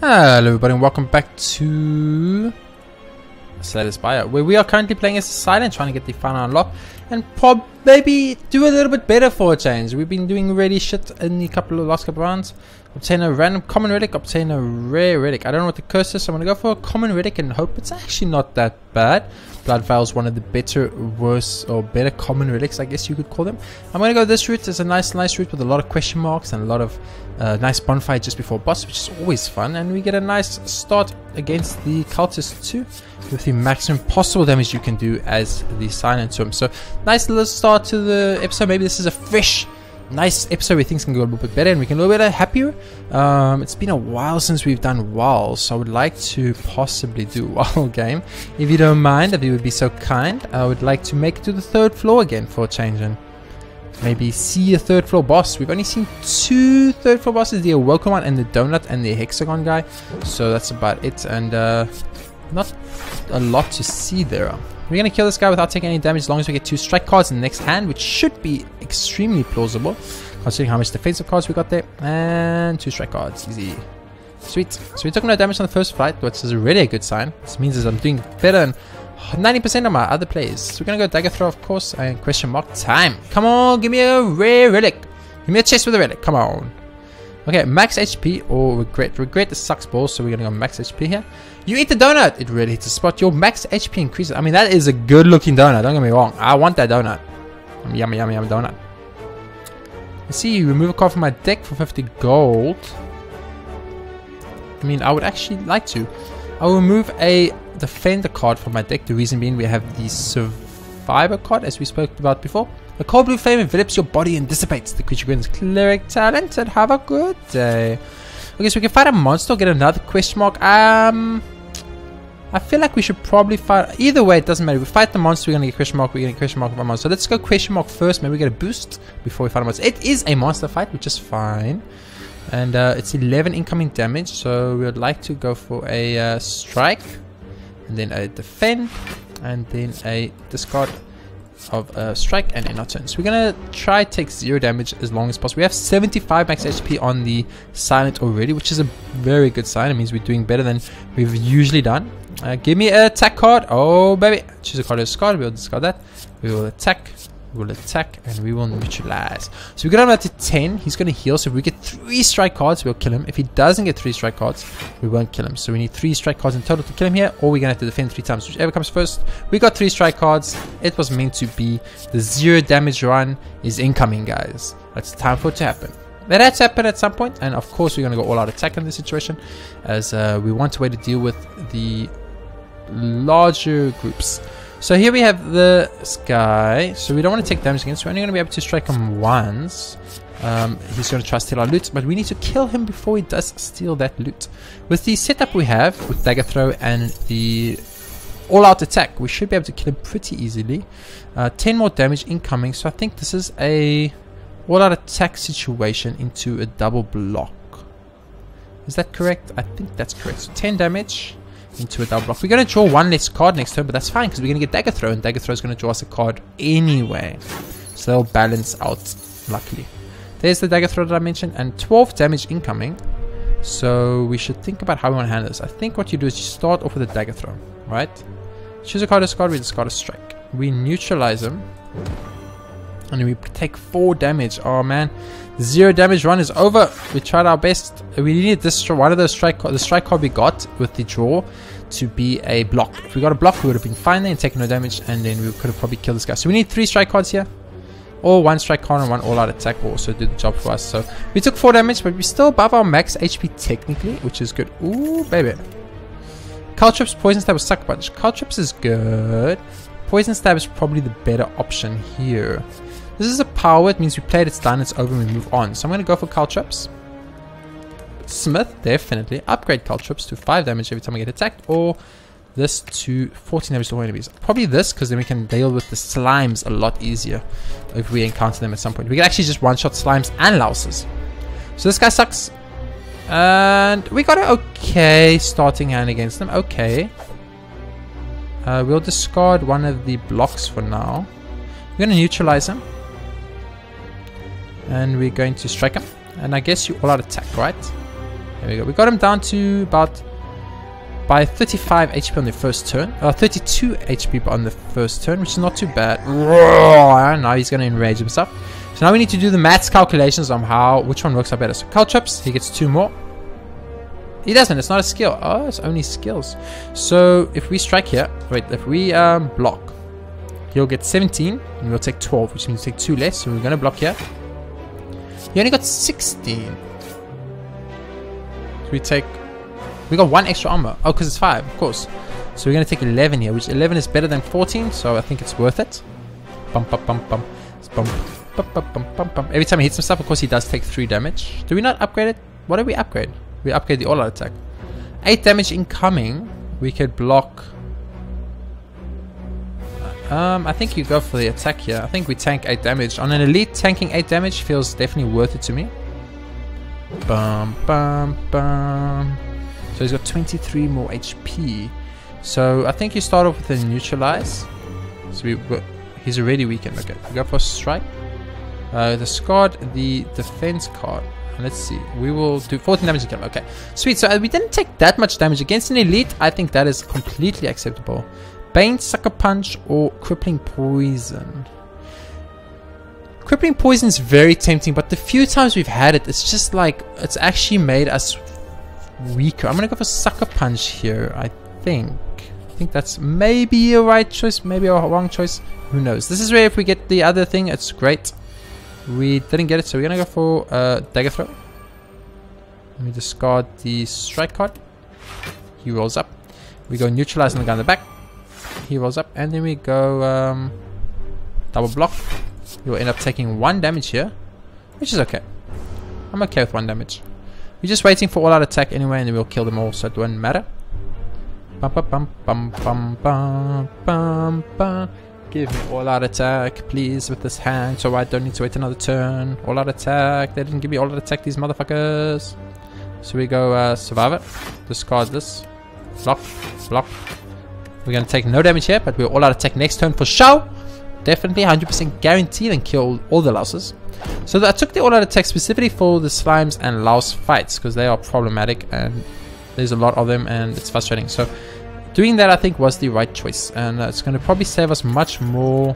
Hello everybody and welcome back to Slay the Spire, where we are currently playing as a silent, trying to get the final unlock and maybe do a little bit better for a change. We've been doing really shit in the last couple of rounds. Obtain a random common relic, obtain a rare relic. I don't know what the curse is, so I'm going to go for a common relic and hope it's actually not that bad. Blood Vial's one of the better common relics, I guess you could call them. I'm going to go this route. It's a nice route with a lot of question marks and a lot of nice bonfire just before boss, which is always fun. And we get a nice start against the cultists too, with the maximum possible damage you can do as the silent swim. So nice little start to the episode. Maybe this is a fresh, nice episode where things can go a little bit better and we can a little bit happier. It's been a while since we've done WoW, so I would like to possibly do a WoW game. If you don't mind, if you would be so kind, I would like to make it to the 3rd floor again for a change and maybe see a 3rd floor boss. We've only seen 2 3rd floor bosses, the Awoken one and the Donut and the Hexagon guy, so that's about it, and not a lot to see there. We're going to kill this guy without taking any damage as long as we get 2 strike cards in the next hand, which should be extremely plausible considering how much defensive cards we got there. And 2 strike cards, easy. Sweet. So we took no damage on the first fight, which is already a good sign. This means I'm doing better than 90% of my other plays. So we're going to go Dagger Throw, of course, and question mark time. Come on, give me a rare relic. Give me a chest with a relic. Come on. Okay, max HP or regret. Regret sucks balls, so we're going to go max HP here. You eat the donut. It really hits the spot. Your max HP increases. I mean, that is a good looking donut. Don't get me wrong. I want that donut. Yummy, yummy, yummy donut. Let's see. You remove a card from my deck for 50 gold. I mean, I would actually like to. I'll remove a defender card from my deck. The reason being we have the survivor card, as we spoke about before. A cold blue flame envelops your body and dissipates. The creature gains cleric talent and have a good day. Okay, so we can fight a monster or get another question mark. I feel like we should probably fight. Either way, it doesn't matter. We fight the monster, we're going to get question mark, we're going to get question mark of a monster. So let's go question mark first. Maybe we get a boost before we fight a monster. It is a monster fight, which is fine. And it's 11 incoming damage. So we would like to go for a strike. And then a defend. And then a discard of a strike and end our turn. So we're gonna try to take 0 damage as long as possible. We have 75 max HP on the silent already, which is a very good sign. It means we're doing better than we've usually done. Give me an attack card. Oh baby, choose a card or discard. We'll discard that. We will attack. We will attack and we will neutralize. So we got him up to 10. He's going to heal. So if we get 3 strike cards, we'll kill him. If he doesn't get 3 strike cards, we won't kill him. So we need 3 strike cards in total to kill him here, or we're going to have to defend 3 times. Whichever comes first. We got 3 strike cards. It was meant to be. The 0 damage run is incoming, guys. It's time for it to happen. That has to happen at some point, and of course we're going to go all out attack in this situation, as we want a way to deal with the larger groups. So here we have this guy. So we don't want to take damage again. So we're only going to be able to strike him once. He's going to try to steal our loot, but we need to kill him before he does steal that loot. With the setup we have, with Dagger Throw and the all-out attack, we should be able to kill him pretty easily. 10 more damage incoming. So I think this is a all-out attack situation into a double block. Is that correct? I think that's correct. So 10 damage into a double block. We're going to draw 1 less card next turn, but that's fine because we're going to get Dagger Throw, and Dagger Throw is going to draw us a card anyway. So they'll balance out, luckily. There's the Dagger Throw that I mentioned, and 12 damage incoming. So we should think about how we want to handle this. I think what you do is you start off with a Dagger Throw, right? Choose a card, discard, we discard a strike. We neutralize him, and we take 4 damage. Oh man, the 0 damage run is over. We tried our best. We needed this one of those the strike card we got with the draw to be a block. If we got a block, we would have been fine there and taken no damage, and then we could have probably killed this guy. So we need 3 strike cards here, or 1 strike card and 1 all-out attack will also do the job for us. So we took 4 damage, but we're still above our max HP technically, which is good. Ooh baby. Caltrips, Poison Stab, Sucker Punch. Caltrips is good. Poison Stab is probably the better option here. This is a power. It means we played, it's done, it's over, and we move on. So I'm going to go for Caltrips. Smith, definitely. Upgrade Caltrips to 5 damage every time I get attacked, or this to 14 damage to all enemies. Probably this, because then we can deal with the slimes a lot easier if we encounter them at some point. We can actually just one-shot slimes and louses. So this guy sucks. And we got an okay starting hand against them. Okay. We'll discard one of the blocks for now. We're going to neutralize him. And we're going to strike him. And I guess you all out attack, right? There There we go. We got him down to about by 35 HP on the first turn. 32 HP on the first turn, which is not too bad. Now he's going to enrage himself. So now we need to do the maths calculations on which one works out better. So Caltrips, he gets 2 more. He doesn't. It's not a skill. Oh, it's only skills. So if we strike here, wait, if we block, he'll get 17 and we'll take 12, which means we take 2 less. So we're going to block here. He only got 16. So we got 1 extra armor. Oh, because it's 5, of course. So we're going to take 11 here, which 11 is better than 14. So I think it's worth it. Bump, bump, bump, bump. Bump, bump, bump, bump, bump, bump. Every time he hits himself, of course, he does take 3 damage. Do we not upgrade it? What did we upgrade? We upgrade the all-out attack. 8 damage incoming. We could block. I think you go for the attack here. I think we tank 8 damage. On an elite, tanking 8 damage feels definitely worth it to me. Bum, bum, bum. So he's got 23 more HP. So I think you start off with a neutralize. So he's already weakened. Okay, we go for strike. The squad, the defense card. Let's see. We will do 14 damage again. Okay, sweet. So we didn't take that much damage against an elite. I think that is completely acceptable. Bane, Sucker Punch, or Crippling Poison. Crippling Poison is very tempting, but the few times we've had it, it's just like it's actually made us weaker. I'm gonna go for Sucker Punch here. I think that's maybe a right choice, maybe a wrong choice. Who knows? This is where if we get the other thing, it's great. We didn't get it, so we're gonna go for Dagger Throw. Let me discard the strike card. He rolls up. We go neutralize on the guy in the back. He rolls up, and then we go double block. He will end up taking 1 damage here, which is okay. I'm okay with 1 damage. We're just waiting for all-out attack anyway, and then we'll kill them all, so it won't matter. Bum, bum, bum, bum, bum, bum, bum, bum. Give me all-out attack, please, with this hand, so I don't need to wait another turn. All-out attack. They didn't give me all-out attack, these motherfuckers. So we go Survivor. Discard this. Block. Block. We're going to take no damage here, but we'll all-out attack next turn for sure. Definitely 100% guaranteed and kill all the louses. So I took the all-out attack specifically for the slimes and louse fights, because they are problematic and there's a lot of them and it's frustrating. So doing that, I think, was the right choice, and it's going to probably save us much more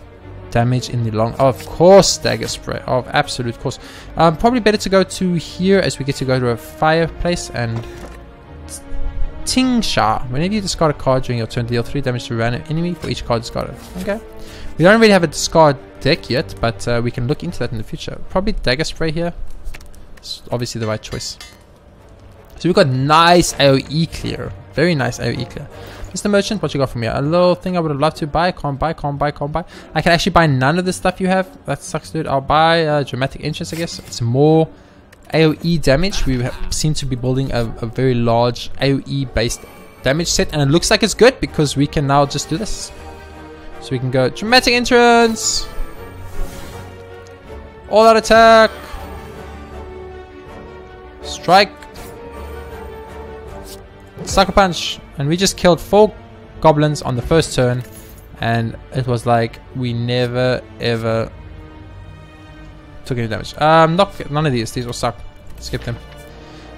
damage in the long. Oh, of course, Dagger Spray. Of absolute course. Probably better to go to here, as we get to go to a fireplace and Tingsha. Whenever you discard a card during your turn, deal 3 damage to a random enemy for each card discarded. Okay. We don't really have a discard deck yet, but we can look into that in the future. Probably Dagger Spray here. It's obviously the right choice. So we've got nice AoE clear. Very nice AoE clear. Mr. Merchant, what you got from here? A little thing I would have loved to buy. Can't buy, can't buy, can't buy. I can actually buy none of the stuff you have. That sucks, dude. I'll buy Dramatic Entrance, I guess. It's more AoE damage. We seem to be building a very large AoE based damage set, and it looks like it's good because we can now just do this. So we can go Dramatic Entrance, all out attack, strike, Sucker Punch, and we just killed 4 goblins on the first turn, and it was like we never ever took any damage. None of these will suck. Skip them.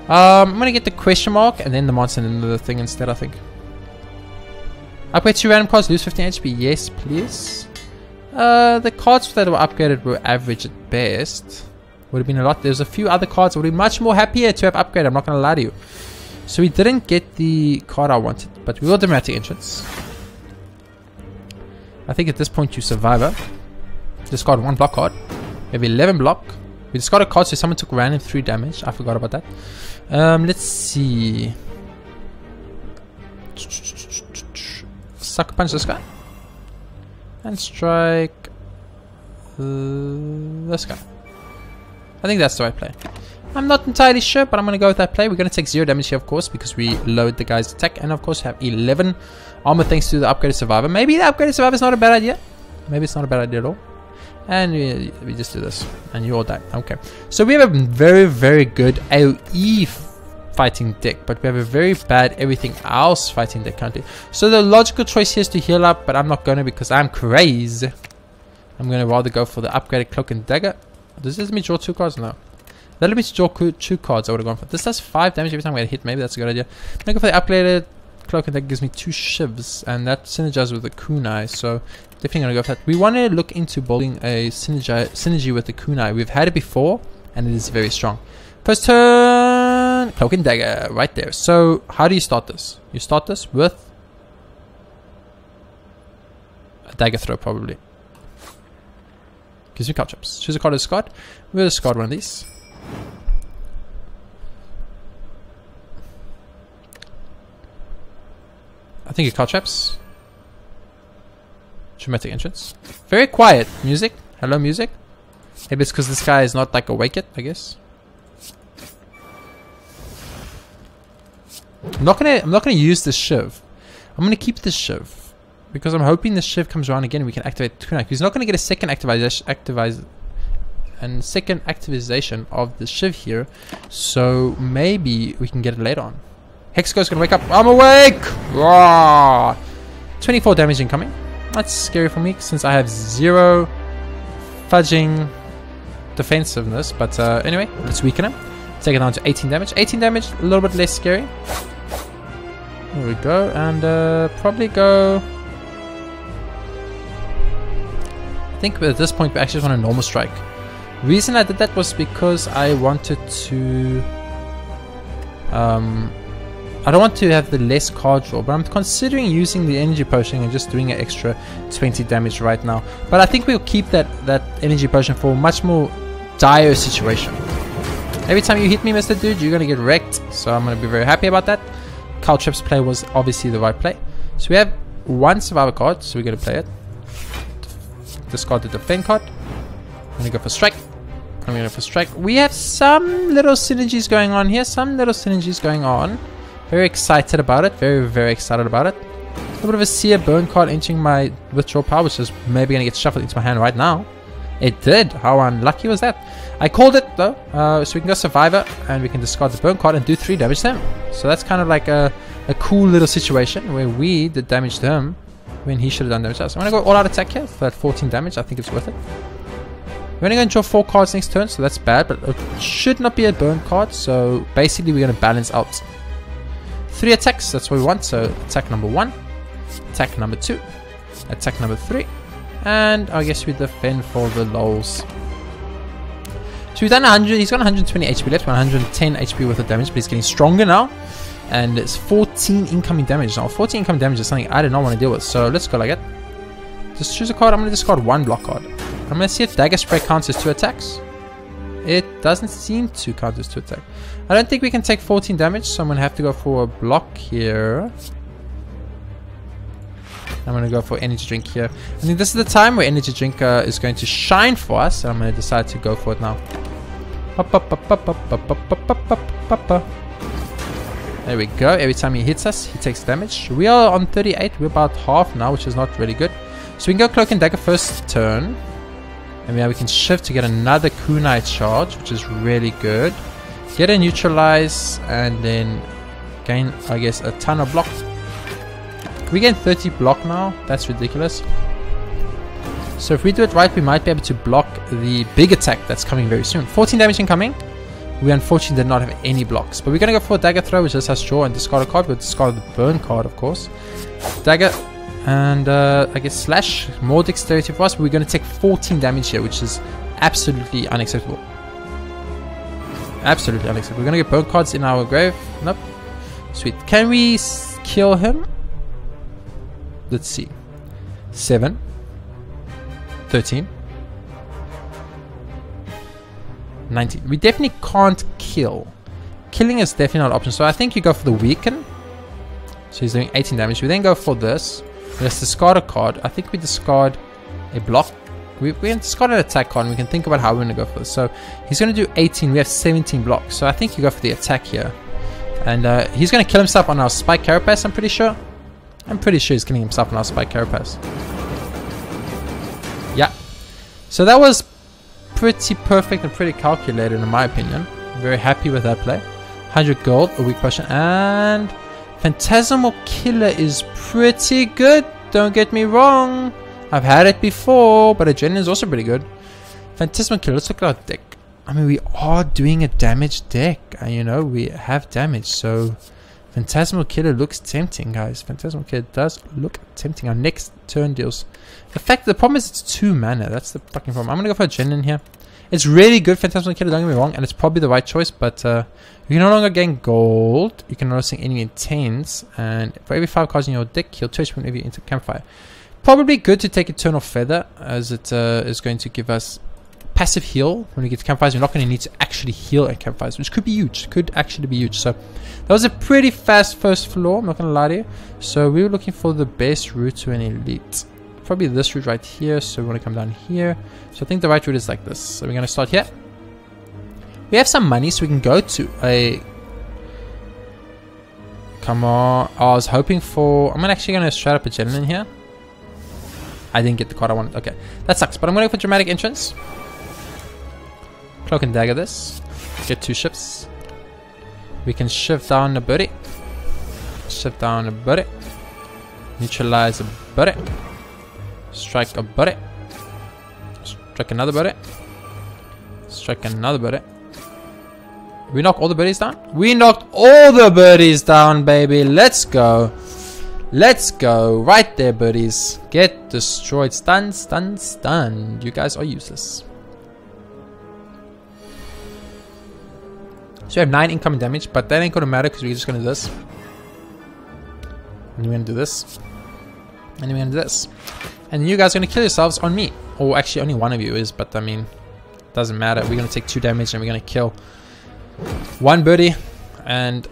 I'm gonna get the question mark and then the monster and then the thing instead, I think. Upgrade 2 random cards, lose 15 HP. Yes, please. The cards that were upgraded were average at best. Would have been a lot. There's a few other cards I would be much more happier to have upgraded. I'm not gonna lie to you. So we didn't get the card I wanted, but we will Dramatic Entrance. I think at this point you Survivor. Discard 1 block card. We have 11 block. We discarded a card, so someone took random 3 damage. I forgot about that. Let's see. Sucker Punch this guy. And strike this guy. I think that's the right play. I'm not entirely sure, but I'm going to go with that play. We're going to take 0 damage here, of course, because we load the guy's attack. And, of course, have 11 armor thanks to the upgraded Survivor. Maybe the upgraded Survivor is not a bad idea. Maybe it's not a bad idea at all. And we just do this. And you all die. Okay. So we have a very, very good AoE fighting deck. But we have a very bad everything else fighting deck currently. So the logical choice here is to heal up. But I'm not going to because I'm crazy. I'm going to rather go for the upgraded Cloak and Dagger. Does this mean draw 2 cards? No. That let me draw 2 cards. I would have gone for this. Does 5 damage every time I get hit. Maybe that's a good idea. I'm going to go for the upgraded cloak, and that gives me 2 shivs, and that synergizes with the kunai. So definitely going to go for that. We want to look into building a synergy with the kunai. We've had it before, and it is very strong. First turn, cloak and dagger right there. So how do you start this? You start this with a dagger throw, probably. Gives me card traps. Choose a card to discard. We'll discard one of these. I think it card traps. Dramatic entrance. Very quiet music. Hello, music. Maybe it's because this guy is not like awake yet, I guess. I'm not gonna use this shiv. I'm gonna keep this shiv because I'm hoping the shiv comes around again and we can activate kunai. He's not gonna get a second activization of the shiv here, so maybe we can get it later on. Hexago's gonna wake up. I'm awake! Rawr! 24 damage incoming. That's scary for me since I have 0 fudging defensiveness. But anyway, let's weaken him. Take it down to 18 damage. 18 damage, a little bit less scary. There we go. And probably go... I think at this point we actually just want a normal strike. The reason I did that was because I wanted to... I don't want to have the less card draw, but I'm considering using the energy potion and just doing an extra 20 damage right now. But I think we'll keep that energy potion for a much more dire situation. Every time you hit me, Mr. Dude, you're going to get wrecked. So I'm going to be very happy about that. Caltrep's play was obviously the right play. So we have 1 survivor card, so we're going to play it. Discard the defend card. I'm going to go for strike. I'm going to go for strike. We have some little synergies going on here. Very excited about it. Very, very excited about it. A little bit of a seer burn card entering my withdrawal power, which is maybe going to get shuffled into my hand right now. It did. How unlucky was that? I called it though. So we can go survivor and we can discard the burn card and do 3 damage to him. So that's kind of like a cool little situation where we did damage to him when he should have done damage to us. I'm going to go all out attack here for that 14 damage. I think it's worth it. We're only going to draw 4 cards next turn, so that's bad, but it should not be a burn card. So basically we're going to balance out 3 attacks, that's what we want. So attack number 1, attack number 2, attack number 3, and I guess we defend for the lols. So we've done 100, he's got 120 HP left, 110 HP worth of damage, but he's getting stronger now. And it's 14 incoming damage. Now 14 incoming damage is something I did not want to deal with, so let's go like it. Just choose a card. I'm going to discard 1 block card. I'm going to see if Dagger Spray counts as 2 attacks. It doesn't seem to count as 2 attacks. I don't think we can take 14 damage, so I'm going to have to go for a block here. I'm going to go for energy drink here. I think this is the time where energy drink is going to shine for us, and I'm going to decide to go for it now. There we go. Every time he hits us, he takes damage. We are on 38. We're about half now, which is not really good. So we can go Cloak and Dagger first turn. And now we can shift to get another kunai charge, which is really good. Get a neutralize and then gain, I guess, a ton of block. We gain 30 block now. That's ridiculous. So if we do it right, we might be able to block the big attack that's coming very soon. 14 damage incoming. We unfortunately did not have any blocks. But we're going to go for a Dagger Throw, which just has draw and discard a card. We'll discard the burn card, of course. Dagger. And I guess slash, more dexterity for us. But we're going to take 14 damage here, which is absolutely unacceptable. Absolutely unacceptable. We're going to get burn cards in our grave. Nope. Sweet. Can we kill him? Let's see. 7. 13. 19. We definitely can't kill. Killing is definitely not an option. So I think you go for the weaken. So he's doing 18 damage. We then go for this. Let's discard a card. I think we discard a block. We can discard an attack card and we can think about how we're going to go for this. So he's going to do 18. We have 17 blocks. So I think you go for the attack here. And he's going to kill himself on our Spike Carapace, I'm pretty sure. I'm pretty sure he's killing himself on our Spike Carapace. Yeah. So that was pretty perfect and pretty calculated in my opinion. I'm very happy with that play. 100 gold, a weak potion, and Phantasmal Killer is pretty good. Don't get me wrong. I've had it before, but Adrenaline is also pretty good. Phantasmal Killer, let's look at our deck. I mean, we are doing a damage deck. You know, we have damage. So, Phantasmal Killer looks tempting, guys. Phantasmal Killer does look tempting. Our next turn deals. The problem is it's 2 mana. That's the fucking problem. I'm going to go for a Genin here. It's really good, Phantasmal Killer, don't get me wrong. And it's probably the right choice. But you can no longer gain gold. You can no longer sing enemy intents. And for every 5 cards in your deck, heal 2 whenever you enter Campfire. Probably good to take Eternal Feather, as it is going to give us passive heal. When we get to Campfires, we're not going to need to actually heal at Campfires, which could be huge. Could actually be huge. So that was a pretty fast first floor, I'm not going to lie to you. So we were looking for the best route to an elite. Probably this route right here. So we want to come down here. So I think the right route is like this. So we're going to start here. We have some money, so we can go to a... Come on. I was hoping for... I'm actually going to straight up a Genin in here. I didn't get the card I wanted. Okay, that sucks. But I'm going to go for Dramatic Entrance. Cloak and Dagger this. Get 2 ships. We can shift down a birdie. Shift down a birdie. Neutralize a birdie. Strike a birdie. Strike another birdie. Strike another birdie. We knock all the birdies down? We knocked all the birdies down, baby. Let's go. Let's go. Right there, birdies. Get destroyed. Stun, stun, stun. You guys are useless. So we have 9 incoming damage, but that ain't gonna matter because we're just gonna do this. And we're gonna do this. And we're gonna do this. And you guys are gonna kill yourselves on me. Or actually only one of you is, but I mean, doesn't matter. We're gonna take 2 damage and we're gonna kill 1 birdie. And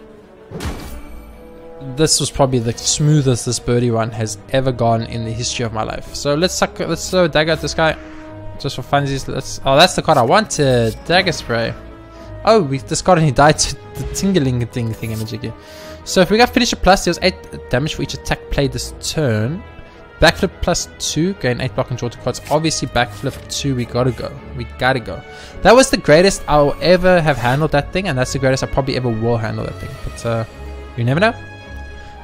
this was probably the smoothest this birdie run has ever gone in the history of my life. So let's throw a dagger at this guy. Just for funsies. Oh, that's the card I wanted. Dagger Spray. Oh, we discarded and he died to the tingling thing in the jiggy. So if we got Finisher Plus, deals 8 damage for each attack played this turn. Backflip plus 2, gain 8 block and draw 2 cards. Obviously backflip 2, we gotta go. We gotta go. That was the greatest I'll ever have handled that thing, and that's the greatest I probably ever will handle that thing. But you never know.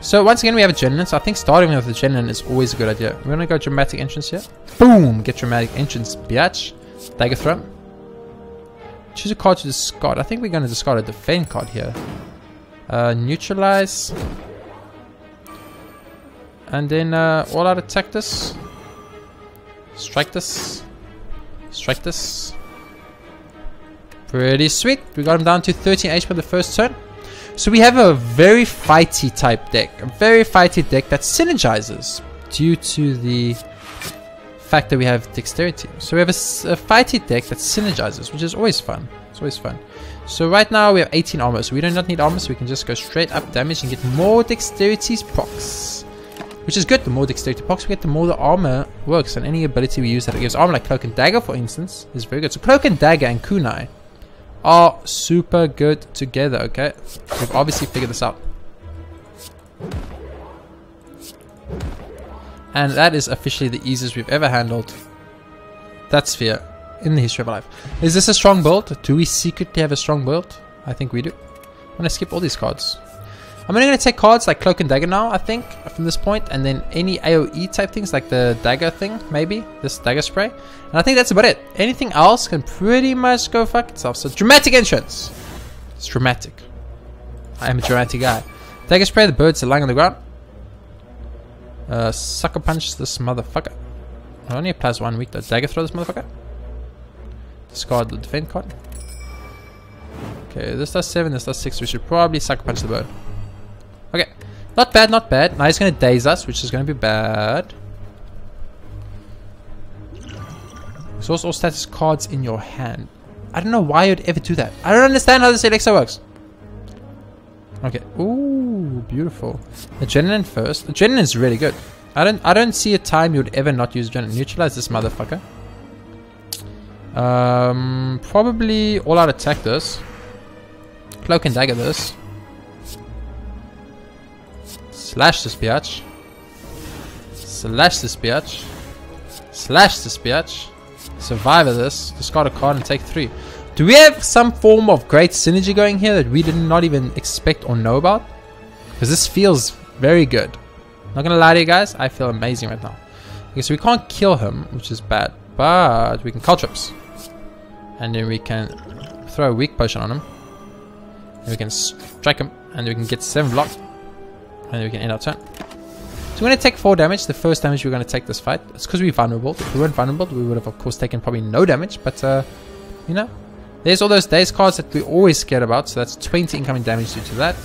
So once again we have a Genin, so I think starting with the Genin is always a good idea. We're gonna go Dramatic Entrance here. Boom! Get Dramatic Entrance, biatch. Dagger Throw. Choose a card to discard. I think we're gonna discard a Defend card here. Neutralize. And then all out attack this. Strike this. Strike this. Pretty sweet. We got him down to 13 HP for the first turn. So we have a very fighty type deck. A very fighty deck that synergizes due to the fact that we have dexterity. So we have a fighty deck that synergizes, which is always fun. It's always fun. So right now we have 18 armor. So we do not need armor, so we can just go straight up damage and get more dexterity procs. Which is good. The more dexterity procs we get, the more the armor works. And any ability we use that gives armor, like Cloak and Dagger for instance, is very good. So Cloak and Dagger and Kunai are super good together, okay? We've obviously figured this out. And that is officially the easiest we've ever handled that sphere in the history of our life. Is this a strong build? Do we secretly have a strong build? I think we do. I'm going to skip all these cards. I'm only going to take cards like Cloak and Dagger now, I think, from this point. And then any AoE type things like the Dagger thing, maybe. This Dagger Spray. And I think that's about it. Anything else can pretty much go fuck itself. So Dramatic Entrance. It's dramatic. I am a dramatic guy. Dagger Spray, the birds are lying on the ground. Sucker Punch this motherfucker. It only applies 1 week though. Dagger Throw this motherfucker. Discard the Defend card. Okay, this does 7, this does 6. We should probably Sucker Punch the bird. Okay, not bad, not bad. Now he's going to daze us, which is going to be bad. Source all status cards in your hand. I don't know why you'd ever do that. I don't understand how this elixir works. Okay, ooh, beautiful. Adrenaline first. Adrenaline is really good. I don't see a time you'd ever not use adrenaline. Neutralize this motherfucker. Probably all out attack this. Cloak and Dagger this. Slash this biatch. Slash this biatch. Slash this biatch. Survivor this. Discard a card and take 3. Do we have some form of great synergy going here that we did not even expect or know about? Because this feels very good. Not gonna lie to you guys, I feel amazing right now. Okay, so we can't kill him, which is bad. But we can Caltrops. And then we can throw a weak potion on him. And we can strike him. And we can get 7 block. And then we can end our turn. So we're going to take 4 damage. The first damage we're going to take this fight. It's because we're vulnerable. If we weren't vulnerable, we would have of course taken probably no damage. But, you know. There's all those daze cards that we're always scared about. So that's 20 incoming damage due to that.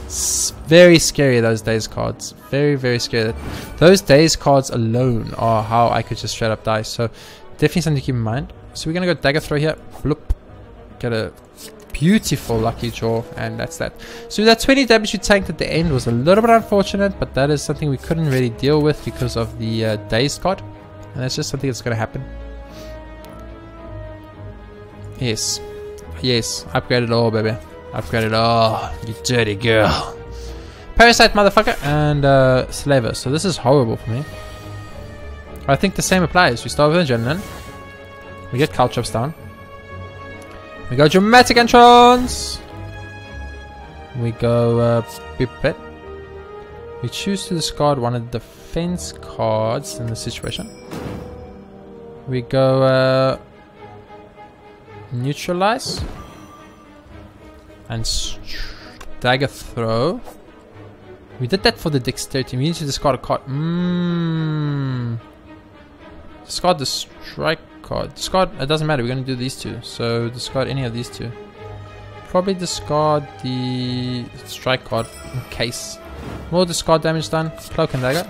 It's very scary, those daze cards. Very, very scary. Those daze cards alone are how I could just straight up die. So definitely something to keep in mind. So we're going to go dagger throw here. Bloop. Get a beautiful lucky draw. And that's that. So that 20 damage you tanked at the end was a little bit unfortunate. But that is something we couldn't really deal with because of the daze card. And that's just something that's going to happen. Yes. Yes. Upgrade it all, baby. Upgrade it all. You dirty girl. Parasite, motherfucker. And Slaver. So this is horrible for me. I think the same applies. We start with Adrenaline. We get Caltrops down. We go Dramatic Entrance. We go Pipette. We choose to discard one of the defense cards in the situation. We go Neutralize. And dagger throw. We did that for the dexterity. We need to discard a card. Discard the strike card. Discard. It doesn't matter. We're going to do these two. So discard any of these two. Probably discard the strike card in case. More discard damage done. Cloak and dagger.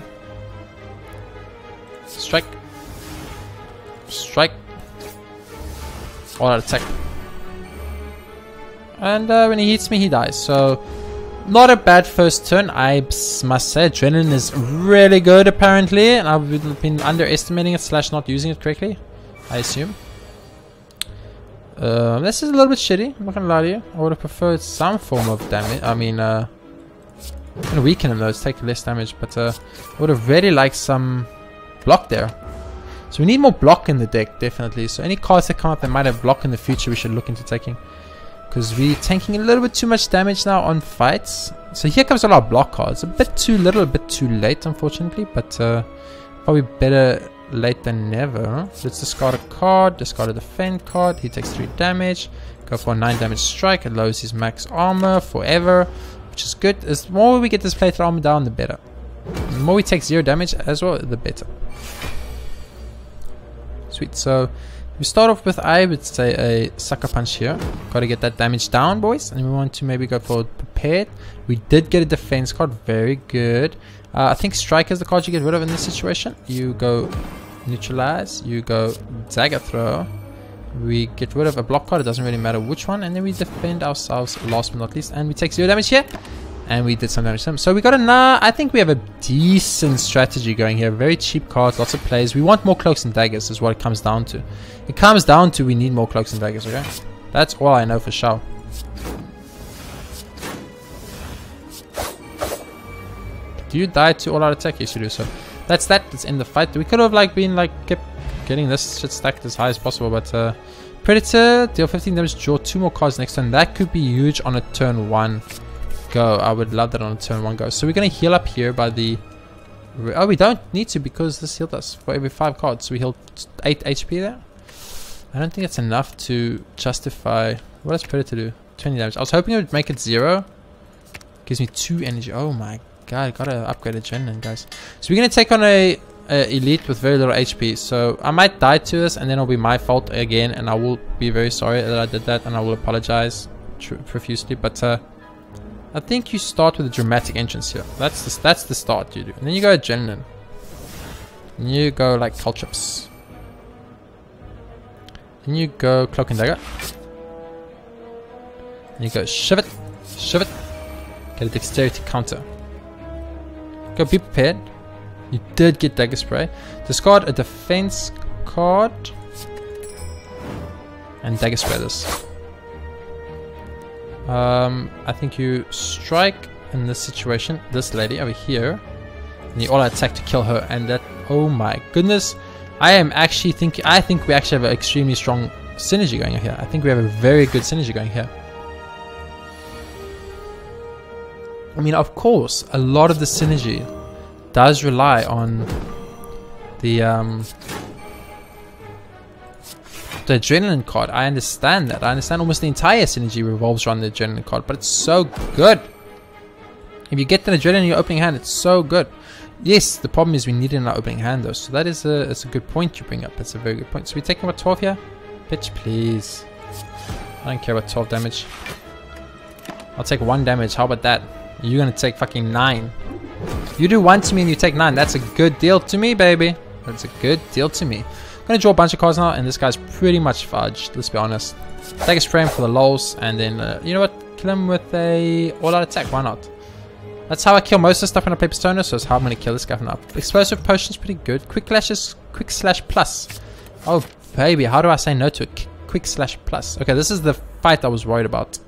Strike. Strike. All out attack. And when he hits me, he dies. So, not a bad first turn. I must say, Adrenaline is really good apparently. And I've been underestimating it / not using it correctly, I assume. This is a little bit shitty. I'm not gonna lie to you. I would have preferred some form of damage. I mean, I'm gonna weaken him though. It's take less damage. But I would have really liked some block there. So we need more block in the deck, definitely. So any cards that come up that might have block in the future, we should look into taking. Because we're tanking a little bit too much damage now on fights. So here comes all our block cards. A bit too little, a bit too late, unfortunately. But probably better late than never. Let's discard a card, discard a defend card. He takes 3 damage. Go for a 9 damage strike. It lowers his max armor forever, which is good. As more we get this plated armor down, the better. The more we take 0 damage as well, the better. Sweet. So we start off with, I would say, a sucker punch here. Got to get that damage down, boys. And we want to maybe go for prepared. We did get a defense card. Very good. I think strike is the card you get rid of in this situation. You go neutralize. You go dagger throw. We get rid of a block card. It doesn't really matter which one. And then we defend ourselves last but not least. And we take 0 damage here. And we did some damage to him. So we got a I think we have a decent strategy going here. Very cheap cards, lots of plays. We want more cloaks and daggers is what it comes down to. It comes down to we need more cloaks and daggers, okay? That's all I know for sure. Do you die to all out attack? Yes, you do. So that's that. Let's end the fight. We could have kept getting this shit stacked as high as possible, but Predator, deal 15 damage, draw 2 more cards next turn. That could be huge on a turn 1 go. I would love that on a turn 1 go. So we're going to heal up here by the... Oh, we don't need to because this healed us for every 5 cards. So we healed 8 HP there. I don't think it's enough to justify... What does Predator do? 20 damage. I was hoping it would make it 0. Gives me 2 energy. Oh my god, gotta upgrade Adrenaline, guys. So we're going to take on a elite with very little HP. So I might die to this and then it'll be my fault again. And I will be very sorry that I did that. And I will apologize profusely. But... I think you start with a dramatic entrance here. That's the start you do. And then you go Adrenaline. And you go like Caltrops. And you go Cloak and Dagger. And you go shove it. Shove it. Get a dexterity counter. Go be prepared. You did get Dagger Spray. Discard a defense card. And Dagger Spray this. I think you strike in this situation, this lady over here, and you all attack to kill her, and that, oh my goodness, I think we actually have an extremely strong synergy going here. I think we have a very good synergy going here. I mean, of course, a lot of the synergy does rely on the the adrenaline card. I understand that. I understand almost the entire synergy revolves around the adrenaline card, but it's so good. If you get the adrenaline in your opening hand, it's so good. Yes, the problem is we need it in our opening hand though. So that is it's a good point you bring up. It's a very good point. So we're taking about 12 here. Bitch, please. I don't care about 12 damage. I'll take 1 damage. How about that? You're gonna take fucking 9. You do 1 to me and you take 9. That's a good deal to me, baby. That's a good deal to me. I'm gonna draw a bunch of cards now, and this guy's pretty much fudged. Let's be honest. Take a spray him for the lols, and then you know what? Kill him with a all-out attack. Why not? That's how I kill most of the stuff when I play Persona, so it's how I'm gonna kill this guy now. Explosive potion's pretty good. Quick slash plus. Oh baby, how do I say no to it? Quick slash plus. Okay, this is the fight I was worried about.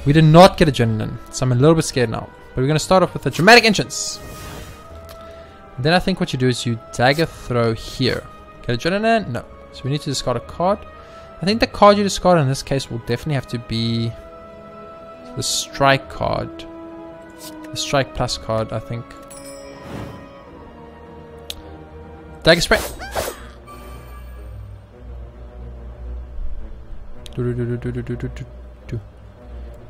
We did not get adrenaline, so I'm a little bit scared now. But we're gonna start off with a dramatic entrance. Then I think what you do is you dagger throw here. Get adrenaline? No. So we need to discard a card. I think the card you discard in this case will definitely have to be the strike card. The strike plus card, I think. Dagger spray.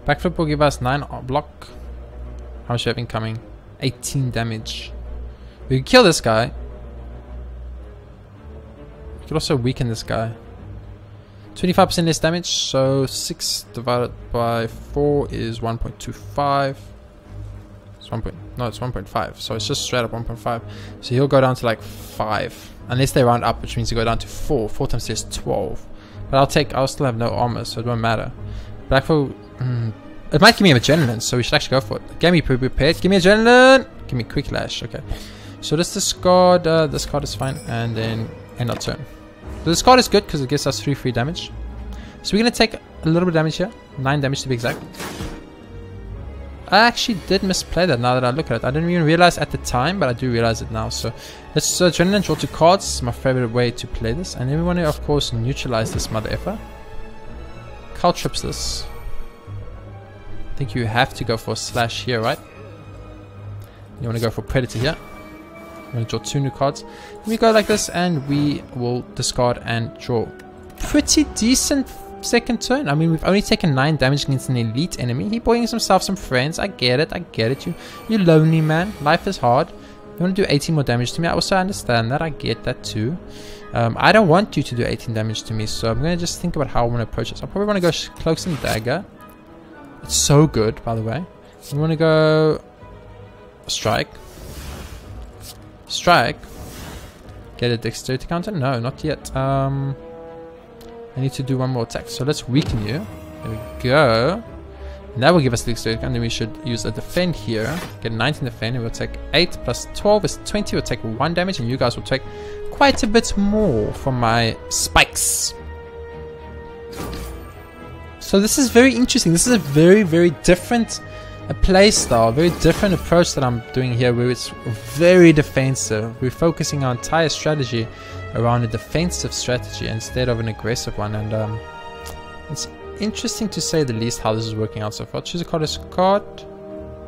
Backflip will give us 9 block. How much do we have incoming? 18 damage. We can kill this guy. We could also weaken this guy. 25% less damage, so 6 divided by 4 is 1.25. It's 1. No, it's 1.5. So it's just straight up 1.5. So he'll go down to like 5, unless they round up, which means he go down to 4. 4 times 3 is 12. But I'll still have no armor, so it won't matter. Blackfoot, it might give me adrenaline, so we should actually go for it. Get me prepared. Give me adrenaline. Give me quick lash. Okay. So let's discard. This card is fine, and then end our turn. So this card is good because it gives us 3 free damage. So we're gonna take a little bit of damage here, 9 damage to be exact. I actually did misplay that now that I look at it. I didn't even realize at the time, but I do realize it now. So let's adrenaline, draw 2 cards. It's my favorite way to play this, and then we want to, of course, neutralize this mother effer. Cal trips this. I think you have to go for a slash here, right? You want to go for predator here. I'm going to draw 2 new cards. We go like this, and we will discard and draw. Pretty decent second turn. I mean, we've only taken 9 damage against an elite enemy. He brings himself some friends. I get it. I get it. You're lonely, man. Life is hard. You want to do 18 more damage to me. I also understand that. I get that too. I don't want you to do 18 damage to me, so I'm going to just think about how I want to approach this. I probably want to go Cloaks and Dagger. It's so good, by the way. We want to go strike. Strike. Get a dexterity counter? No, not yet. I need to do 1 more attack. So let's weaken you. There we go. And that will give us the dexterity counter. And then we should use a defend here. Get 19 defend. And we'll take 8 plus 12 is 20. We'll take 1 damage. And you guys will take quite a bit more from my spikes. So this is very interesting. This is a very, very different play style, very different approach that I'm doing here, where it's very defensive. We're focusing our entire strategy around a defensive strategy instead of an aggressive one, and it's interesting to say the least how this is working out so far. Choose a card, discard.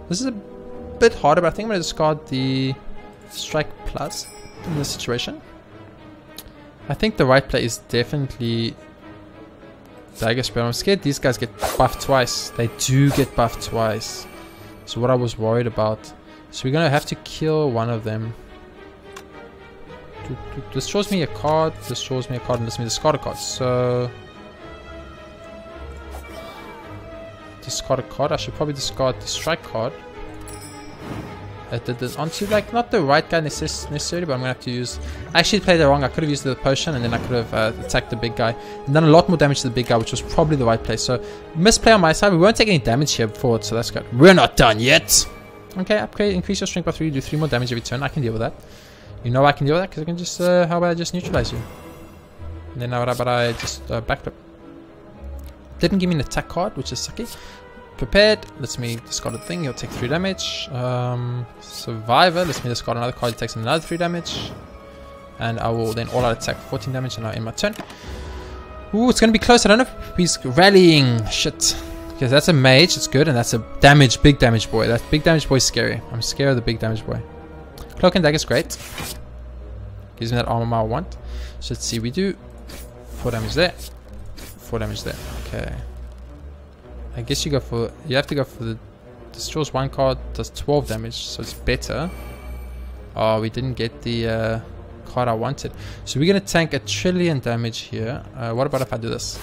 This is a bit harder, but I think I'm going to discard the strike plus in this situation. I think the right play is definitely Dagger Spell. I'm scared these guys get buffed twice. They do get buffed twice. So what I was worried about. So we're going to have to kill one of them. This draws me a card. This draws me a card. And this means discard a card. So discard a card. I should probably discard the strike card. I did this onto like not the right guy necessarily, but I'm gonna have to use. I actually played it wrong. I could have used the potion and then I could have attacked the big guy and done a lot more damage to the big guy, which was probably the right play. So misplay on my side. We won't take any damage here forward, so that's good. We're not done yet. Okay, upgrade, increase your strength by 3, do 3 more damage every turn. I can deal with that. You know I can deal with that because I can just how about I just neutralize you? And then how about I just backflip? Didn't give me an attack card, which is sucky. Prepared, lets me discard a thing, he'll take 3 damage. Survivor, lets me discard another card, he takes another 3 damage. And I will then all out attack for 14 damage and I'll end my turn. Ooh, it's gonna be close. I don't know if he's rallying. Shit. Because that's a mage, it's good, and that's a damage, big damage boy. That big damage boy is scary. I'm scared of the big damage boy. Cloak and Dagger is great. Gives me that armor I want. So let's see, we do 4 damage there. 4 damage there. Okay. I guess you have to go for the destroys 1 card, does 12 damage, so it's better. Oh, we didn't get the card I wanted. So we're gonna tank 1 trillion damage here. What about if I do this?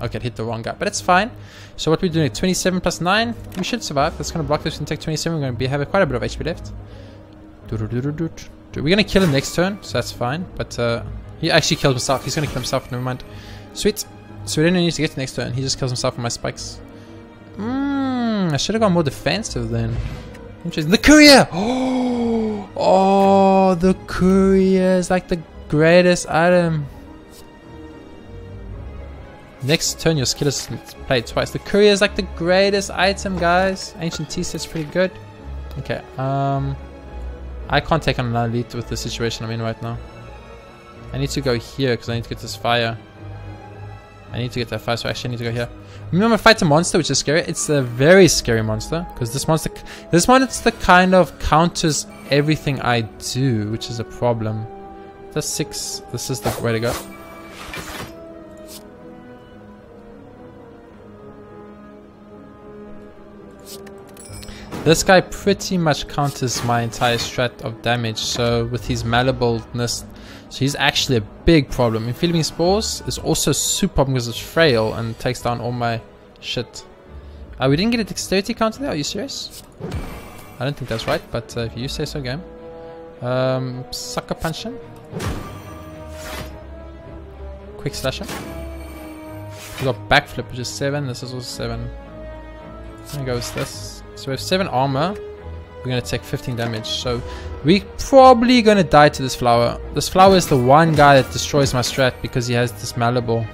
Okay, it hit the wrong guy, but it's fine. So what we're doing, 27 plus 9, we should survive. That's gonna block this and take 27. We're gonna have quite a bit of HP left. We're gonna kill him next turn, so that's fine. But he actually killed himself. He's gonna kill himself. Never mind. Sweet. So we don't need to get to next turn. He just kills himself with my spikes. I should have gone more defensive then. Interesting. The courier. Oh, the courier is like the greatest item. Next turn, your skill is played twice. The courier is like the greatest item, guys. Ancient T set's pretty good. Okay. I can't take on an elite with the situation I'm in right now. I need to go here because I need to get this fire. I need to get that fire, so actually I need to go here. Remember, fight a monster, which is scary. It's a very scary monster because this monster kind of counters everything I do, which is a problem. That's 6. This is the way to go. This guy pretty much counters my entire strat of damage, so with his malleableness, so he's actually a big problem. Inflaming Spores is also super problem because it's frail and takes down all my shit. We didn't get a dexterity counter there, are you serious? I don't think that's right, but if you say so, game. Sucker punch him. Quick slash him. We got backflip, which is 7, this is also 7. I'm gonna go with this. So we have 7 armor. We're gonna take 15 damage. So we're probably gonna die to this flower. This flower is the one guy that destroys my strat because he has this malleable.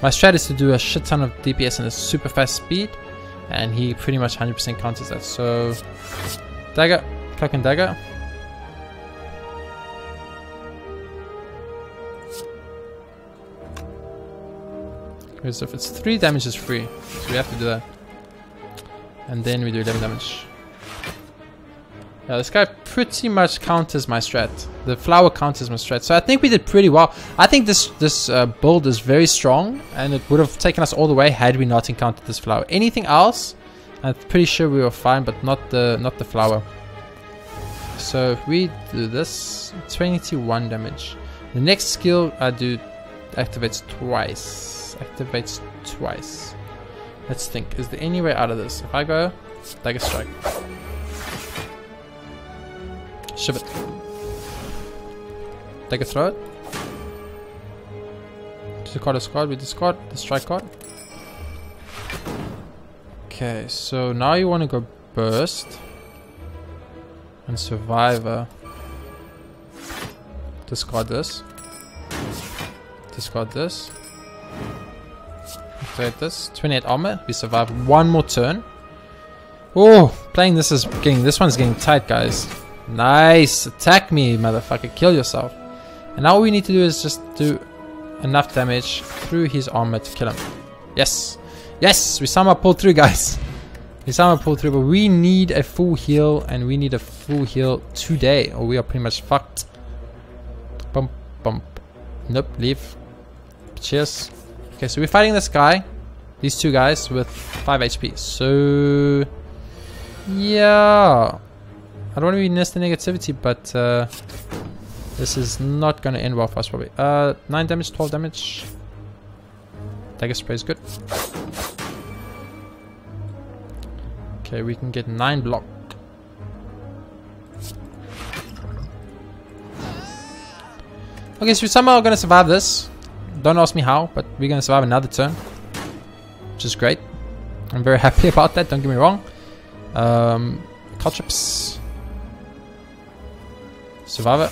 My strat is to do a shit ton of DPS and a super fast speed, and he pretty much 100% counters that. So dagger, cloak and dagger. Because if it's 3 damage, is free, so we have to do that. And then we do 11 damage. Yeah, this guy pretty much counters my strat. The flower counters my strat. So I think we did pretty well. I think this build is very strong, and it would have taken us all the way had we not encountered this flower. Anything else, I'm pretty sure we were fine, but not the flower. So if we do this, 21 damage. The next skill I do activates twice. Let's think. Is there any way out of this? If I go, dagger strike. Shove it. Dagger throw it. Discard a card. We discard the strike card. Okay, so now you want to go burst and survivor. Discard this. Discard this. Activate this. 28 armor. We survive one more turn. Oh, playing this is getting. This one's getting tight, guys. Nice. Attack me, motherfucker. Kill yourself. And now all we need to do is just do enough damage through his armor to kill him. Yes. Yes. We somehow pulled through, guys. We somehow pulled through, but we need a full heal, and we need a full heal today, or we are pretty much fucked. Bump, bump. Nope, leave. Cheers. Okay, so we're fighting this guy. These two guys with 5 HP. So, yeah. I don't want to be nest the negativity, but this is not going to end well for us, probably. 9 damage, 12 damage. Dagger spray is good. Okay, we can get 9 block. Okay, so we're somehow going to survive this. Don't ask me how, but we're going to survive another turn, which is great. I'm very happy about that, don't get me wrong. Caltrips. Survivor.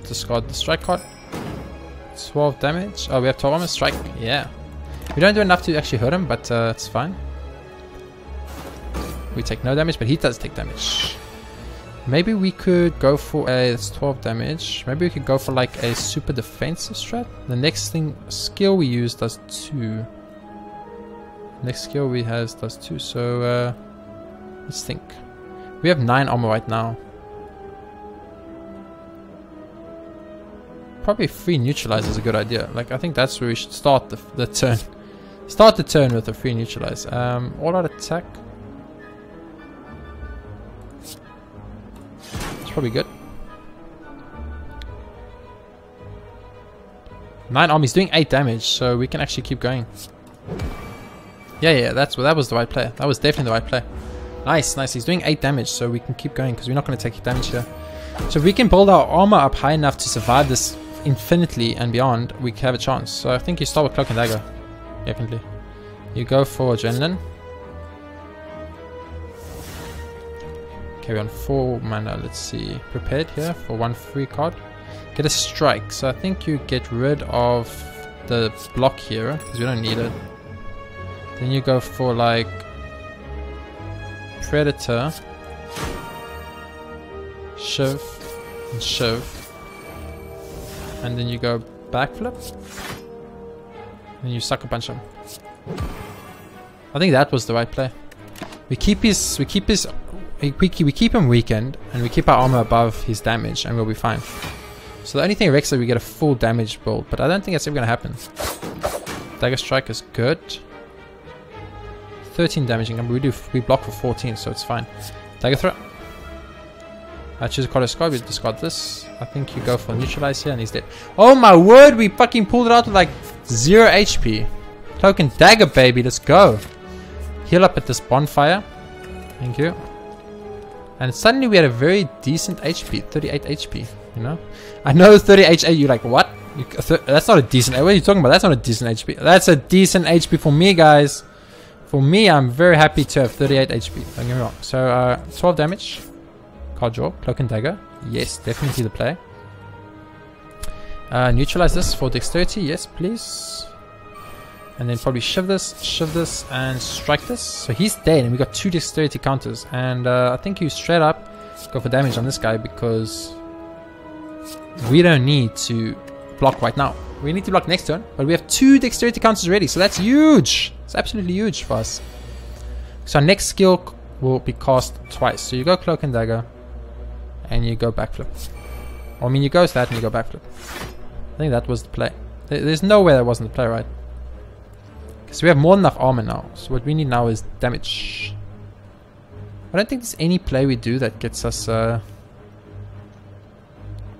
Discard the strike card. 12 damage. Oh, we have 12 armor. Strike. Yeah. We don't do enough to actually hurt him, but it's fine. We take no damage, but he does take damage. Maybe we could go for a... It's 12 damage. Maybe we could go for like a super defensive strat. The next skill we use does 2. Next skill we has does 2. So let's think. We have 9 armor right now. probably free neutralize is a good idea. Like, I think that's where we should start the turn. Start the turn with a free neutralize. All out attack. It's probably good. 9 armies doing 8 damage, so we can actually keep going. Yeah, that was the right play. That was definitely the right play. Nice. He's doing 8 damage, so we can keep going because we're not going to take damage here. So if we can build our armor up high enough to survive this infinitely and beyond, we have a chance. So I think you start with Cloak and Dagger. Definitely. You go for Adrenaline. Okay, we're on 4 mana. Let's see. Prepared here for 1 free card. Get a strike. So I think you get rid of the block here because we don't need it. Then you go for like Predator, Shiv, and Shiv. And then you go backflip. And you sucker punch him. I think that was the right play. We keep him weakened, and we keep our armor above his damage, and we'll be fine. So the only thing Rex is we get a full damage build, but I don't think that's ever gonna happen. Dagger strike is good. 13 damaging, and we block for 14, so it's fine. Dagger throw. I choose a card discard, we discard this. I think you go for neutralize here, and he's dead. Oh my word, we fucking pulled it out with like 0 HP. Cloak and Dagger, baby, let's go. Heal up at this bonfire. Thank you. And suddenly we had a very decent HP, 38 HP, you know? I know 38 HP, you're like, what? That's not a decent, what are you talking about? That's not a decent HP. That's a decent HP for me, guys. For me, I'm very happy to have 38 HP, don't get me wrong. So, 12 damage. Card draw, Cloak and Dagger. Yes, definitely the play. Neutralize this for dexterity, yes, please. And then probably shiv this, and strike this. So he's dead, and we got 2 dexterity counters. And I think you straight up go for damage on this guy because we don't need to block right now. We need to block next turn, but we have 2 dexterity counters ready, so that's huge. It's absolutely huge for us. So our next skill will be cast twice. So you go Cloak and Dagger, and you go backflip. Or, I mean, you go that and you go backflip. I think that was the play. There's no way that wasn't the play, right? So we have more than enough armor now. So what we need now is damage. I don't think there's any play we do that gets us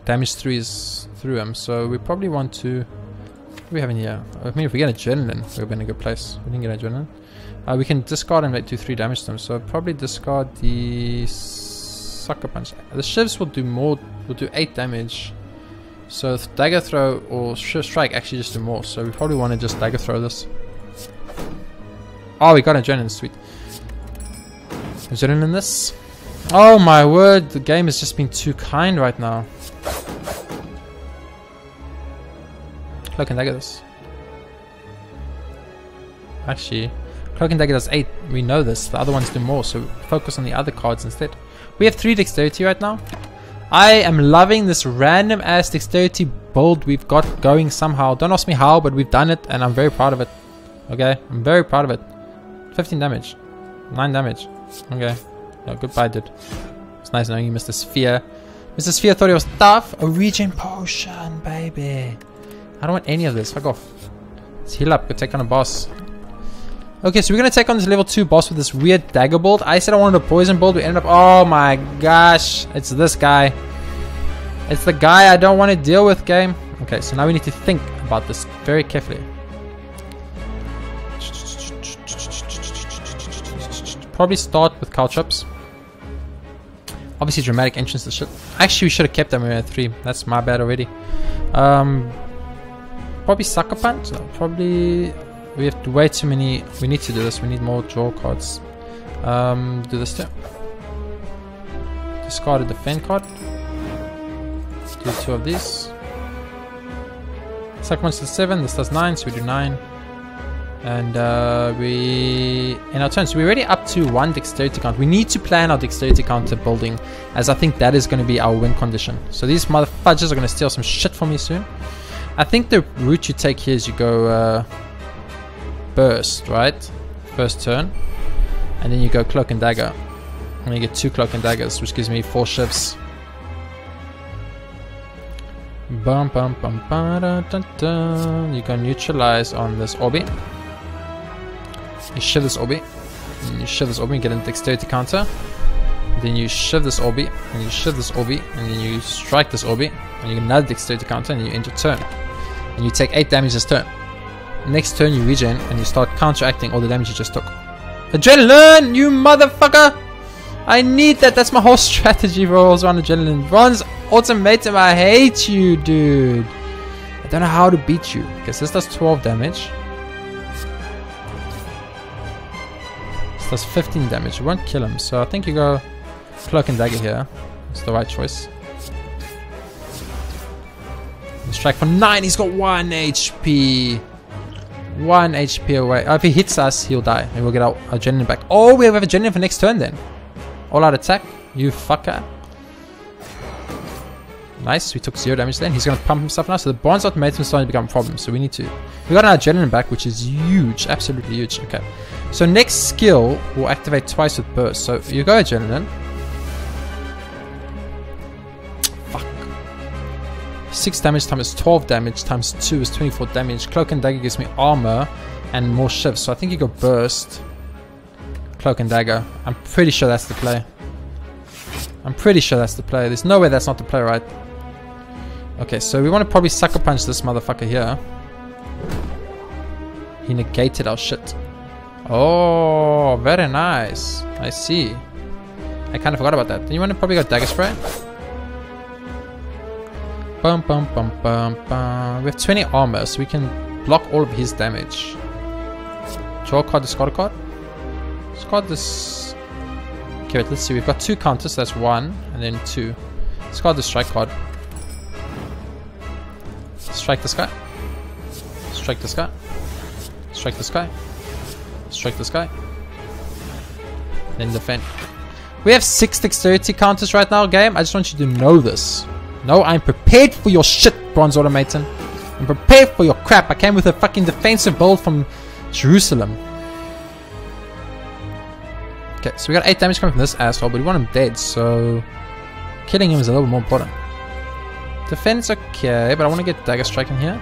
damage through him. So we probably want to... What do we have in here? I mean, if we get Adrenaline, we're in a good place. We didn't get Adrenaline. We can discard and do 3 damage to them. So probably discard the Sucker Punch. The Shivs will do more, will do 8 damage. So Dagger Throw or Shiv Strike actually just do more. So we probably want to just Dagger Throw this. Oh, we got Adrenaline, sweet. Adrenaline this. Oh my word, the game has just been too kind right now. Cloak and Dagger this. Actually, Cloak and Dagger does 8. We know this. The other ones do more, so focus on the other cards instead. We have 3 dexterity right now. I am loving this random ass dexterity build we've got going somehow. Don't ask me how, but we've done it, and I'm very proud of it. Okay, I'm very proud of it. 15 damage. 9 damage. Okay. Yeah, goodbye, dude. It's nice knowing you, Mr. Sphere. Mr. Sphere thought it was tough. A regen potion, baby. I don't want any of this. Fuck off. Let's heal up. Go take on a boss. Okay, so we're going to take on this level 2 boss with this weird dagger build. I said I wanted a poison build. We ended up... Oh my gosh. It's this guy. It's the guy I don't want to deal with, game. Okay, so now we need to think about this very carefully. Probably start with Caltrops. Obviously dramatic entrance to shit. Actually, we should have kept them at 3. That's my bad already. Probably Sucker Punch. No, probably we have way too many. We need to do this. We need more draw cards. Do this too. Discard a defend card. Do 2 of these. Sucker Punch to 7. This does 9, so we do 9. And we in our turn, so we're already up to 1 dexterity count. We need to plan our dexterity counter building, as I think that is going to be our win condition. So these motherfudgers are going to steal some shit from me soon. I think the route you take here is you go burst, right? First turn, and then you go Cloak and Dagger, and you get 2 Cloak and Daggers, which gives me 4 shifts. Bum bum bum ba da dun dun. You go neutralize on this Orbi. You shiv this Orbi. And you shiv this Orbi and get a dexterity counter. Then you shiv this Orbi. And you shiv this Orbi. And then you strike this Orbi. And you get another dexterity counter. And you end your turn. And you take 8 damage this turn. Next turn you regen. And you start counteracting all the damage you just took. Adrenaline! You motherfucker! I need that. That's my whole strategy rolls around adrenaline. Bronze Ultimatum, I hate you, dude. I don't know how to beat you. Okay, so this does 12 damage. This does 15 damage. You won't kill him. So I think you go Cloak and Dagger here. It's the right choice. You strike for 9. He's got 1 HP. 1 HP away. If he hits us, he'll die. And we'll get our adrenaline back. Oh, we have adrenaline for next turn then. All out attack, you fucker. Nice, we took 0 damage then. He's going to pump himself now. So the Bronze Ultimatum is starting to become a problem. So we need to... We got an adrenaline back, which is huge. Absolutely huge. Okay. So next skill will activate twice with burst. So you go adrenaline. Fuck. 6 damage times 12 damage times 2 is 24 damage. Cloak and Dagger gives me armor and more shifts. So I think you go burst. Cloak and Dagger. I'm pretty sure that's the play. I'm pretty sure that's the play. There's no way that's not the play, right? Okay, so we want to probably sucker punch this motherfucker here. He negated our shit. Oh, very nice. I see. I kind of forgot about that. Then you want to probably go Dagger Spray. Bum bum bum bum bum. We have 20 armor, so we can block all of his damage. Draw a card, discard a card. Discard this. Okay, wait, let's see. We've got 2 counters, so that's 1 and then 2. Discard the strike card. Strike this guy. Strike this guy. Strike this guy. Strike this guy. Then defend. We have 6 dexterity counters right now, game. I just want you to know this. No, I'm prepared for your shit, Bronze Automaton. I'm prepared for your crap. I came with a fucking defensive build from Jerusalem. Okay, so we got 8 damage coming from this asshole, but we want him dead, so killing him is a little more important. Defense okay, but I want to get Dagger Strike in here.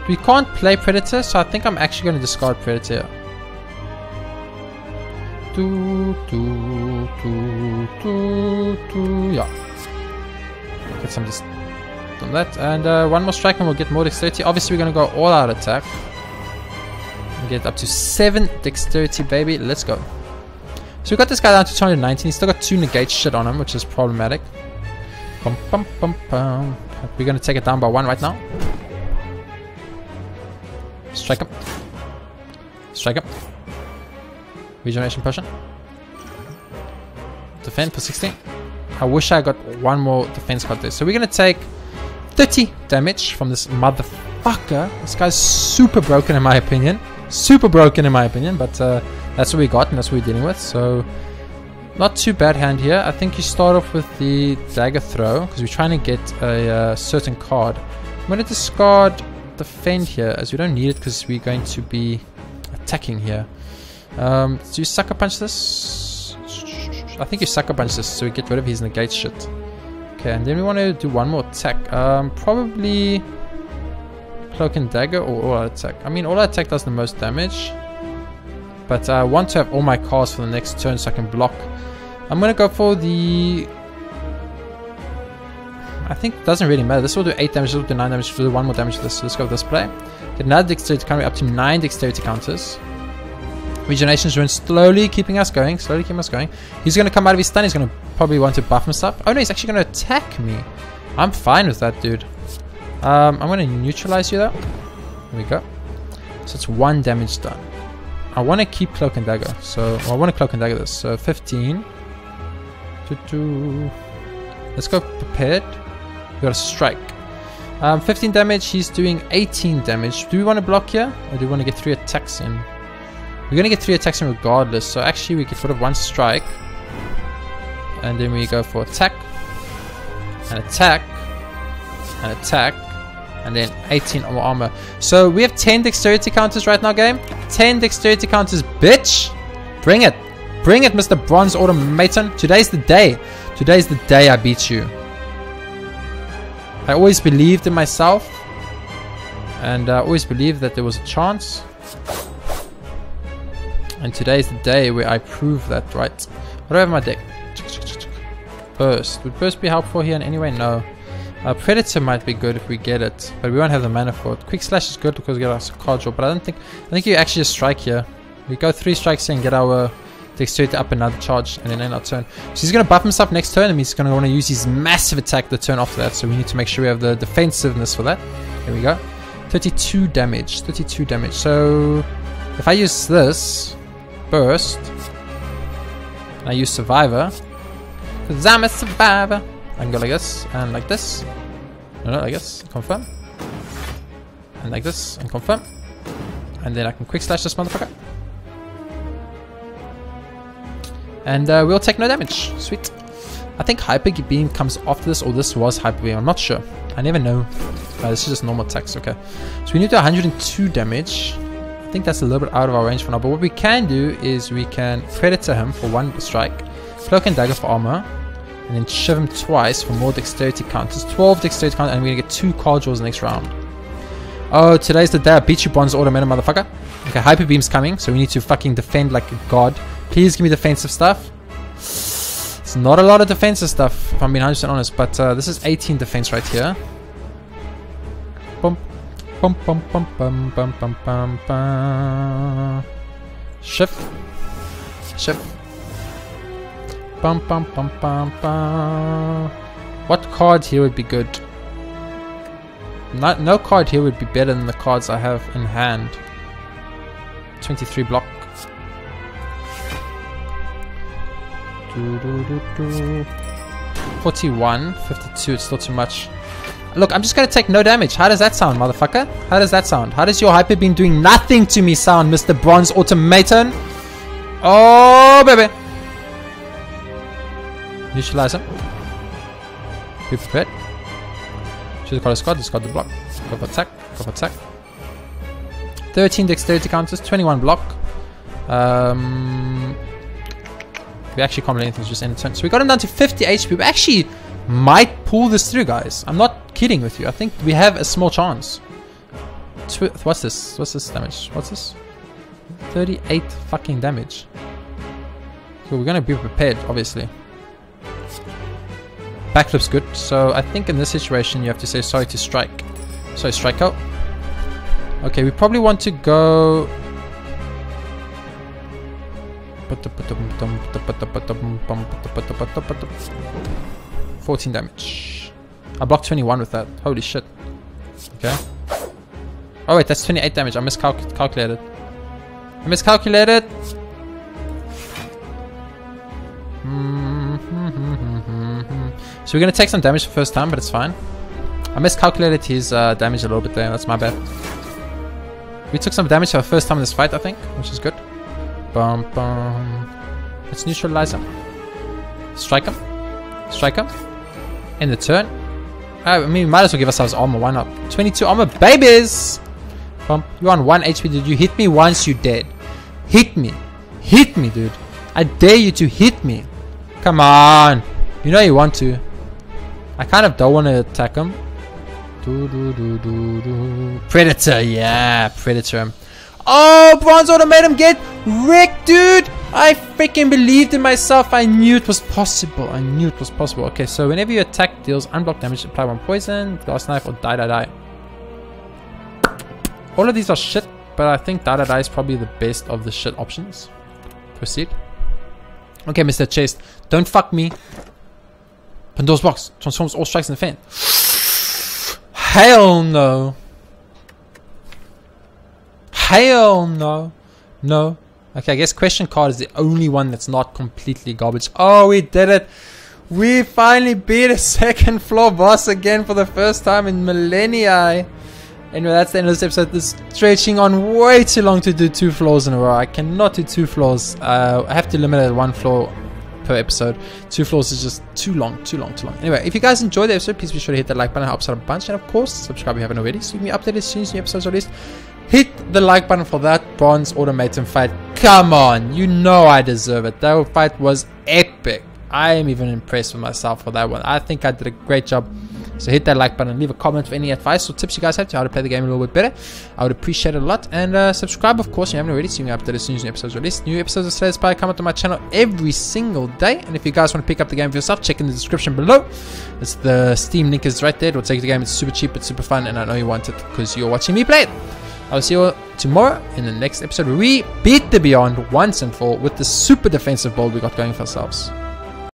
We can't play Predator, so I think I'm actually going to discard Predator. Yeah. Get some just on that, and one more strike and we'll get more dexterity. Obviously we're going to go all out attack. And get up to 7 dexterity, baby. Let's go. So we got this guy down to 219. He's still got 2 negate shit on him, which is problematic. Bum, bum, bum, bum. We're going to take it down by 1 right now. Strike him. Strike him. Regeneration potion. Defend for 16. I wish I got 1 more defense card there. So we're going to take 30 damage from this motherfucker. This guy's super broken in my opinion. Super broken in my opinion, but that's what we got and that's what we're dealing with. So not too bad hand here. I think you start off with the dagger throw because we're trying to get a certain card. I'm going to discard defend here as we don't need it because we're going to be attacking here. Do you sucker punch this? I think you sucker punch this so we get rid of his negate shit. Okay, and then we want to do 1 more attack. Probably Cloak and Dagger or all out attack. I mean, all out attack does the most damage, but I want to have all my cards for the next turn so I can block. I'm going to go for the... I think it doesn't really matter. This will do 8 damage, this will do 9 damage, we'll do 1 more damage to this. So let's go with this play. Get another dexterity counter up to 9 dexterity counters. Regeneration's rune slowly keeping us going. Slowly keeping us going. He's going to come out of his stun. He's going to probably want to buff himself. Oh no, he's actually going to attack me. I'm fine with that, dude. I'm going to neutralize you though. There we go. So it's 1 damage done. I want to keep Cloak and Dagger. So I want to Cloak and Dagger this. So 15. Let's go prepared. We got a strike. 15 damage. He's doing 18 damage. Do we want to block here? Or do we want to get 3 attacks in? We're going to get 3 attacks in regardless. So actually we could put up 1 strike. And then we go for attack. And attack. And attack. And then 18 armor. So we have 10 dexterity counters right now, game. 10 dexterity counters, bitch. Bring it. Bring it, Mr. Bronze Automaton. Today's the day. Today's the day I beat you. I always believed in myself. And I always believed that there was a chance. And today is the day where I prove that, right? What do I have in my deck? Burst. Would Burst be helpful here in any way? No. Predator might be good if we get it, but we won't have the mana for it. Quick Slash is good because we get our card draw, but I think you actually just strike here. We go 3 strikes here and get our Dexterity up another charge and then end our turn. So he's going to buff himself next turn, and he's going to want to use his massive attack the turn after that, so we need to make sure we have the defensiveness for that. There we go. 32 damage. 32 damage. So if I use this Burst and I use Survivor, because I'm a survivor, I can go like this and like this. No, like this. Confirm. And like this and confirm. And then I can quick slash this motherfucker. And we'll take no damage. Sweet. I think Hyper Beam comes after this, or this was Hyper Beam. I'm not sure. I never know. This is just normal attacks. Okay. So we need to do 102 damage. I think that's a little bit out of our range for now. But what we can do is we can Predator him for 1 strike. Cloak and Dagger for armor. And then shiv him twice for more dexterity counters. 12 dexterity counters, and we're gonna get 2 card draws next round. Oh, today's the day I beat you, Bronze Automaton, motherfucker. Okay, Hyper Beam's coming, so we need to fucking defend like a god. Please give me defensive stuff. It's not a lot of defensive stuff, if I'm being 100% honest, but this is 18 defense right here. Bum, bum, bum, bum, bum, bum, bum, bum, bum. Shift. Shift. Bum, bum, bum, bum, bum. What card here would be good? No card here would be better than the cards I have in hand. 23 block. 41, 52, it's still too much. Look, I'm just gonna take no damage. How does that sound, motherfucker? How does that sound? How does your Hyper Beam doing nothing to me sound, Mr. Bronze Automaton? Oh, baby. Neutralize him. Be prepared. Choose the card of squad, discard the block. Go for attack, go for attack. 13 dexterity counters, 21 block. We actually can't do anything, it's just end turn. So we got him down to 50 HP. We actually might pull this through, guys. I'm not kidding with you. I think we have a small chance. What's this? What's this damage? What's this? 38 fucking damage. So we're gonna be prepared, obviously. Backflip's good, so I think in this situation you have to say sorry to strike. Sorry, strike out. Okay, we probably want to go. 14 damage. I blocked 21 with that. Holy shit. Okay. Oh wait, that's 28 damage. I miscalculated. I miscalculated. So we're gonna take some damage the first time, but it's fine. I miscalculated his damage a little bit there. That's my bad. We took some damage for the first time in this fight, I think, which is good. Bum, bum. Let's neutralize him. Strike him. Strike him. End the turn. I mean, we might as well give ourselves armor. Why not? 22 armor, babies! Bum. You're on 1 HP, dude. You hit me once, you're dead. Hit me. Hit me, dude. I dare you to hit me. Come on. You know you want to. I kind of don't want to attack him. Predator, yeah, Predator him. Oh, Bronze Automaton, get wrecked, dude! I freaking believed in myself. I knew it was possible. I knew it was possible. Okay, so whenever you attack, deals unblocked damage, apply 1 poison, glass knife, or die. All of these are shit, but I think die is probably the best of the shit options. Proceed. Okay, Mr. Chase, don't fuck me. Pandora's box transforms all strikes in the fan. Hell no. Hell no. No. Okay, I guess question card is the only one that's not completely garbage. Oh, we did it. We finally beat a second floor boss again for the first time in millennia. Anyway, that's the end of this episode. This is stretching on way too long to do 2 floors in a row. I cannot do 2 floors. I have to limit it at 1 floor per episode. 2 floors is just too long. Anyway, if you guys enjoyed the episode, please be sure to hit that like button. It helps out a bunch. And of course, subscribe if you haven't already, so you can be updated as soon as new episodes are released. Hit the like button for that Bronze Automaton fight. Come on, you know I deserve it. That fight was epic. I am even impressed with myself for that one. I think I did a great job. So hit that like button, leave a comment for any advice or tips you guys have to how to play the game a little bit better. I would appreciate it a lot. And subscribe, of course, if you haven't already, so you can update as soon as new episodes release. New episodes of Slay the Spire come out on my channel every single day. And if you guys want to pick up the game for yourself, check in the description below. It's the Steam link is right there. It'll take the game. It's super cheap, it's super fun, and I know you want it because you're watching me play it. I'll see you all tomorrow in the next episode where we beat the Beyond once and for all with the super defensive build we got going for ourselves.